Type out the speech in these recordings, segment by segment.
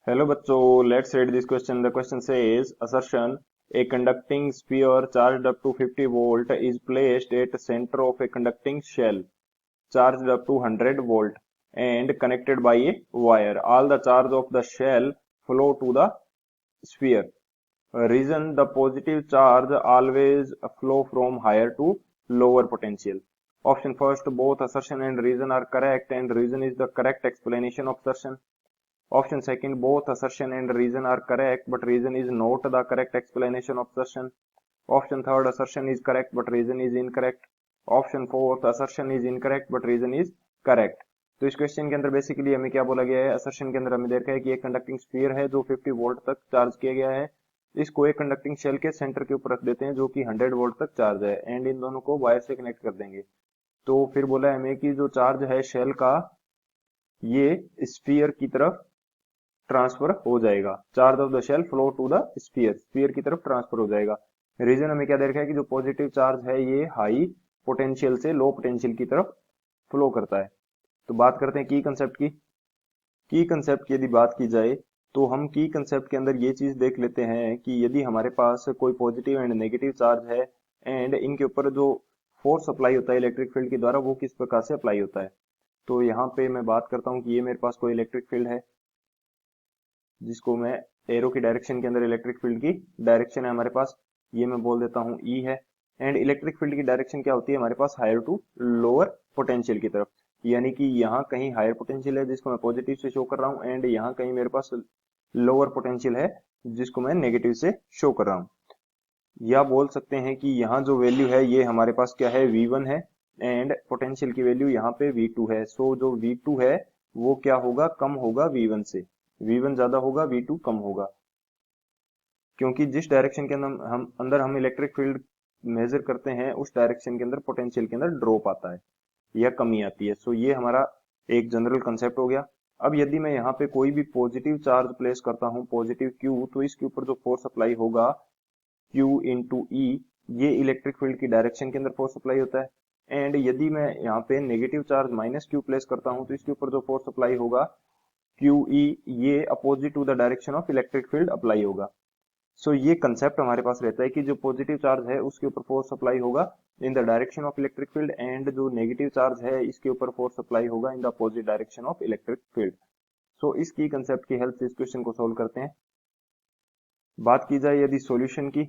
Hello बच्चों, let's read this question. The question says, assertion, a conducting sphere charged up to 50 volt is placed at the center of a conducting shell charged up to 100 volt and connected by a wire. All the charge of the shell flow to the sphere. Reason, the positive charge always flow from higher to lower potential. Option first, both assertion and reason are correct, and reason is the correct explanation of assertion. Option second, both assertion and reason are correct, but reason is not the correct explanation of assertion. Option third, assertion is correct, but reason is incorrect. Option fourth, assertion is incorrect but reason is correct. तो इस question के अंदर basically हमें क्या बोला गया है, assertion के अंदर हमें देखा है कि एक कंडक्टिंग स्फीयर है जो 50 वोल्ट तक चार्ज किया गया है। इसको एक कंडक्टिंग शेल के सेंटर के ऊपर रख देते हैं जो कि 100 वोल्ट तक चार्ज है, एंड इन दोनों को वायर से कनेक्ट कर देंगे। तो फिर बोला है हमें कि जो चार्ज है शेल का ये स्फीयर की तरफ ट्रांसफर हो जाएगा। Charge of the shell flow to the sphere, sphere की तरफ ट्रांसफर हो जाएगा। रीजन हमें क्या दे रखा है कि जो पॉजिटिव चार्ज है ये हाई पोटेंशियल से लो पोटेंशियल की तरफ फ्लो करता है। तो बात करते हैं की कंसेप्ट की। की कंसेप्ट की यदि बात की जाए तो हम की कंसेप्ट के अंदर ये चीज देख लेते हैं कि यदि हमारे पास कोई पॉजिटिव एंड नेगेटिव चार्ज है एंड इनके ऊपर जो फोर्स अप्लाई होता है इलेक्ट्रिक फील्ड के द्वारा वो किस प्रकार से अप्लाई होता है। तो यहाँ पे मैं बात करता हूँ कि ये मेरे पास कोई इलेक्ट्रिक फील्ड है जिसको मैं एरो की डायरेक्शन के अंदर इलेक्ट्रिक फील्ड की डायरेक्शन है हमारे पास, ये मैं बोल देता हूँ ई है। एंड इलेक्ट्रिक फील्ड की डायरेक्शन क्या होती है हमारे पास, हायर टू लोअर पोटेंशियल की तरफ, यानी कि यहाँ कहीं हायर पोटेंशियल है जिसको मैं पॉजिटिव से शो कर रहा हूँ एंड यहाँ कहीं मेरे पास लोअर पोटेंशियल है जिसको मैं नेगेटिव से शो कर रहा हूँ। या बोल सकते हैं कि यहाँ जो वैल्यू है ये हमारे पास क्या है, V1 है एंड पोटेंशियल की वैल्यू यहाँ पे V2 है। सो जो V2 है वो क्या होगा, कम होगा V1 से। V1 ज्यादा होगा, V2 कम होगा, क्योंकि जिस डायरेक्शन के अंदर हम इलेक्ट्रिक फील्ड मेजर करते हैं उस डायरेक्शन के अंदर पोटेंशियल के अंदर ड्रॉप आता है या कमी आती है। सो ये हमारा एक जनरल कंसेप्ट हो गया। अब यदि मैं यहाँ पे कोई भी पॉजिटिव चार्ज प्लेस करता हूँ, पॉजिटिव Q, तो इसके ऊपर जो फोर्स अप्लाई होगा Q इंटू ई, ये इलेक्ट्रिक फील्ड की डायरेक्शन के अंदर फोर्स अप्लाई होता है। एंड यदि मैं यहाँ पे negative charge minus Q place करता हूँ तो इसके ऊपर जो फोर्स अप्लाई होगा QE, ये opposite to the direction of electric field apply होगा। सो ये कंसेप्ट हमारे पास रहता है कि जो पॉजिटिव चार्ज है उसके ऊपर फोर्स अप्लाई होगा in the direction of electric field and जो नेगेटिव चार्ज है इसके ऊपर फोर्स अप्लाई होगा in the opposite direction of electric field. So इसकी कंसेप्ट की हेल्प से इस क्वेश्चन को सोल्व करते हैं। बात की जाए यदि सॉल्यूशन की,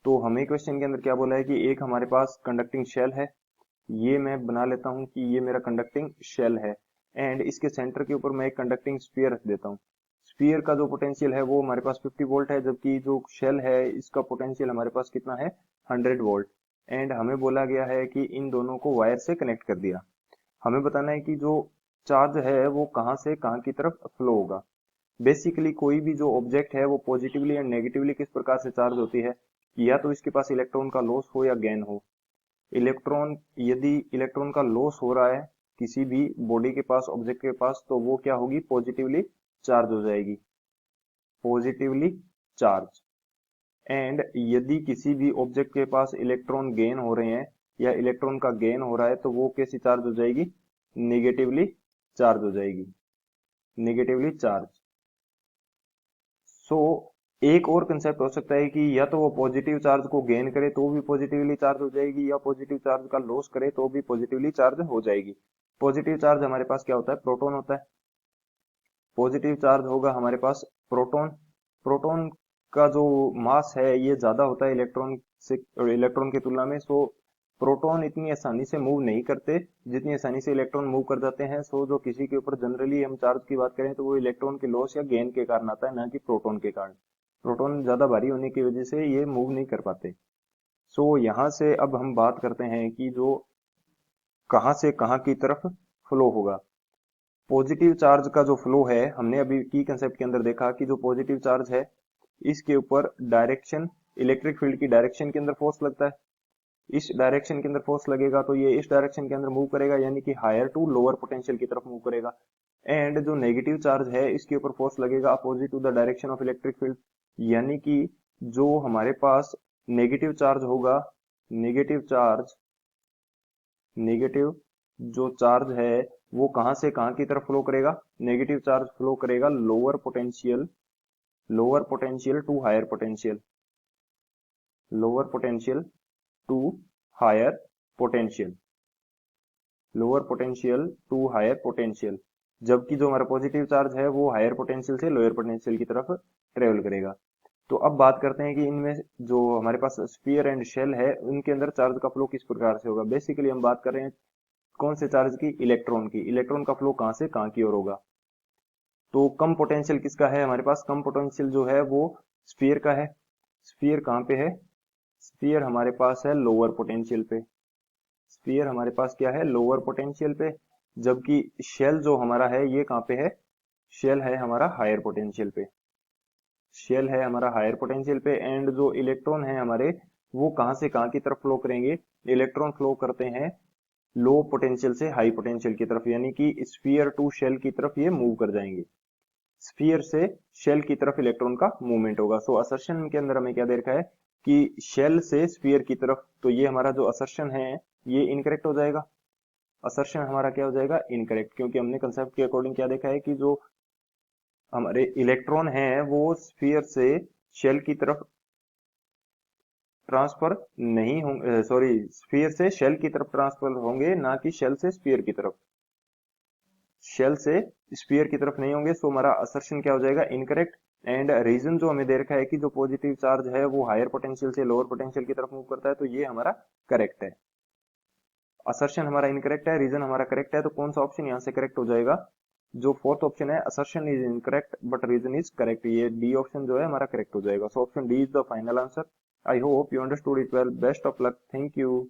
तो हमें क्वेश्चन के अंदर क्या बोला है कि एक हमारे पास कंडक्टिंग शेल है, ये मैं बना लेता हूं कि ये मेरा कंडक्टिंग शेल है एंड इसके सेंटर के ऊपर मैं एक कंडक्टिंग स्फीयर रख देता हूँ। स्फीयर का जो पोटेंशियल है वो हमारे पास 50 वोल्ट है, जबकि जो शेल है इसका पोटेंशियल हमारे पास कितना है, 100 वोल्ट। एंड हमें बोला गया है कि इन दोनों को वायर से कनेक्ट कर दिया। हमें बताना है कि जो चार्ज है वो कहाँ से कहाँ की तरफ फ्लो होगा। बेसिकली कोई भी जो ऑब्जेक्ट है वो पॉजिटिवली एंड नेगेटिवली किस प्रकार से चार्ज होती है, या तो इसके पास इलेक्ट्रॉन का लॉस हो या गेन हो। इलेक्ट्रॉन, यदि इलेक्ट्रॉन का लॉस हो रहा है किसी भी बॉडी के पास, ऑब्जेक्ट के पास, तो वो क्या होगी, पॉजिटिवली चार्ज हो जाएगी, पॉजिटिवली चार्ज। एंड यदि किसी भी ऑब्जेक्ट के पास इलेक्ट्रॉन गेन हो रहे हैं या इलेक्ट्रॉन का गेन हो रहा है तो वो कैसी चार्ज हो जाएगी, नेगेटिवली चार्ज हो जाएगी, नेगेटिवली चार्ज। सो एक और कंसेप्ट हो सकता है कि या तो वो पॉजिटिव चार्ज को गेन करे तो भी पॉजिटिवली चार्ज हो जाएगी, या पॉजिटिव चार्ज का लॉस करे तो भी पॉजिटिवली चार्ज हो जाएगी। पॉजिटिव चार्ज हमारे पास क्या होता है, प्रोटॉन होता है। पॉजिटिव चार्ज होगा हमारे पास प्रोटॉन। प्रोटॉन का जो मास है ये ज्यादा होता है इलेक्ट्रॉन से, इलेक्ट्रॉन की तुलना में। सो प्रोटॉन इतनी आसानी से मूव नहीं करते जितनी आसानी से इलेक्ट्रॉन मूव कर जाते हैं। सो जो किसी के ऊपर जनरली हम चार्ज की बात करें तो वो इलेक्ट्रॉन के लॉस या गेन के कारण आता है, ना कि प्रोटॉन के कारण। प्रोटॉन ज्यादा भारी होने की वजह से ये मूव नहीं कर पाते। सो यहाँ से अब हम बात करते हैं कि जो कहाँ से कहाँ की तरफ फ्लो होगा। पॉजिटिव चार्ज का जो फ्लो है, हमने अभी की कंसेप्ट के अंदर देखा कि जो पॉजिटिव चार्ज है इसके ऊपर डायरेक्शन, इलेक्ट्रिक फील्ड की डायरेक्शन के अंदर फोर्स लगता है। इस डायरेक्शन के अंदर फोर्स लगेगा तो ये इस डायरेक्शन के अंदर मूव करेगा, यानी कि हायर टू लोअर पोटेंशियल की तरफ मूव करेगा। एंड जो नेगेटिव चार्ज है इसके ऊपर फोर्स लगेगा opposite to the direction of electric field, यानी कि जो हमारे पास नेगेटिव चार्ज होगा, नेगेटिव चार्ज, नेगेटिव जो चार्ज है वो कहां से कहां की तरफ फ्लो करेगा, नेगेटिव चार्ज फ्लो करेगा lower potential to higher potential, lower potential to higher potential, lower potential to higher potential, जबकि जो हमारा पॉजिटिव चार्ज है वो हायर पोटेंशियल से लोअर पोटेंशियल की तरफ ट्रेवल करेगा। तो अब बात करते हैं कि इनमें जो हमारे पास स्फीयर एंड शेल है उनके अंदर चार्ज का फ्लो किस प्रकार से होगा। बेसिकली हम बात कर रहे हैं कौन से चार्ज की, इलेक्ट्रॉन की। इलेक्ट्रॉन का फ्लो कहां से कहां की ओर होगा। तो कम पोटेंशियल किसका है हमारे पास, कम पोटेंशियल जो है वो स्फीयर का है। स्फीयर कहां पे है, स्फीयर हमारे पास है लोअर पोटेंशियल पे, स्फीयर हमारे पास क्या है, लोअर पोटेंशियल पे, जबकि शेल जो हमारा है ये कहां पे है, शेल है हमारा हायर पोटेंशियल पे, शेल है हमारा हायर पोटेंशियल पे। एंड जो इलेक्ट्रॉन है हमारे वो कहां से कहां की तरफ फ्लो करेंगे, इलेक्ट्रॉन फ्लो करते हैं लो पोटेंशियल से हाई पोटेंशियल की तरफ, यानी कि स्फीयर टू शेल की तरफ ये मूव कर जाएंगे, स्फीयर से शेल की तरफ इलेक्ट्रॉन का मूवमेंट होगा। सो असर्शन के अंदर हमें क्या दे रखा है कि शेल से स्फीयर की तरफ, तो ये हमारा जो असर्शन है ये इनकरेक्ट हो जाएगा, असर्शन हमारा क्या हो जाएगा, इनकरेक्ट, क्योंकि हमने कंसेप्ट के अकॉर्डिंग क्या देखा है कि जो हमारे इलेक्ट्रॉन हैं वो स्फीयर से शेल की तरफ ट्रांसफर नहीं होंगे, सॉरी स्फीयर से शेल की तरफ ट्रांसफर होंगे, ना कि शेल से स्फीयर की तरफ, शेल से स्फीयर की तरफ नहीं होंगे। सो हमारा असर्शन क्या हो जाएगा, इनकरेक्ट। एंड रीजन जो हमें दे रखा है कि जो पॉजिटिव चार्ज है वो हायर पोटेंशियल से लोअर पोटेंशियल की तरफ मूव करता है, तो ये हमारा करेक्ट है। असर्शन हमारा इनकरेक्ट है, रीजन हमारा करेक्ट है, तो कौन सा ऑप्शन यहाँ से करेक्ट हो जाएगा, जो फोर्थ ऑप्शन है, assertion is incorrect but reason is correct, ये डी ऑप्शन जो है हमारा करेक्ट हो जाएगा। So option D is the final answer. I hope you understood it well, best of luck, thank you.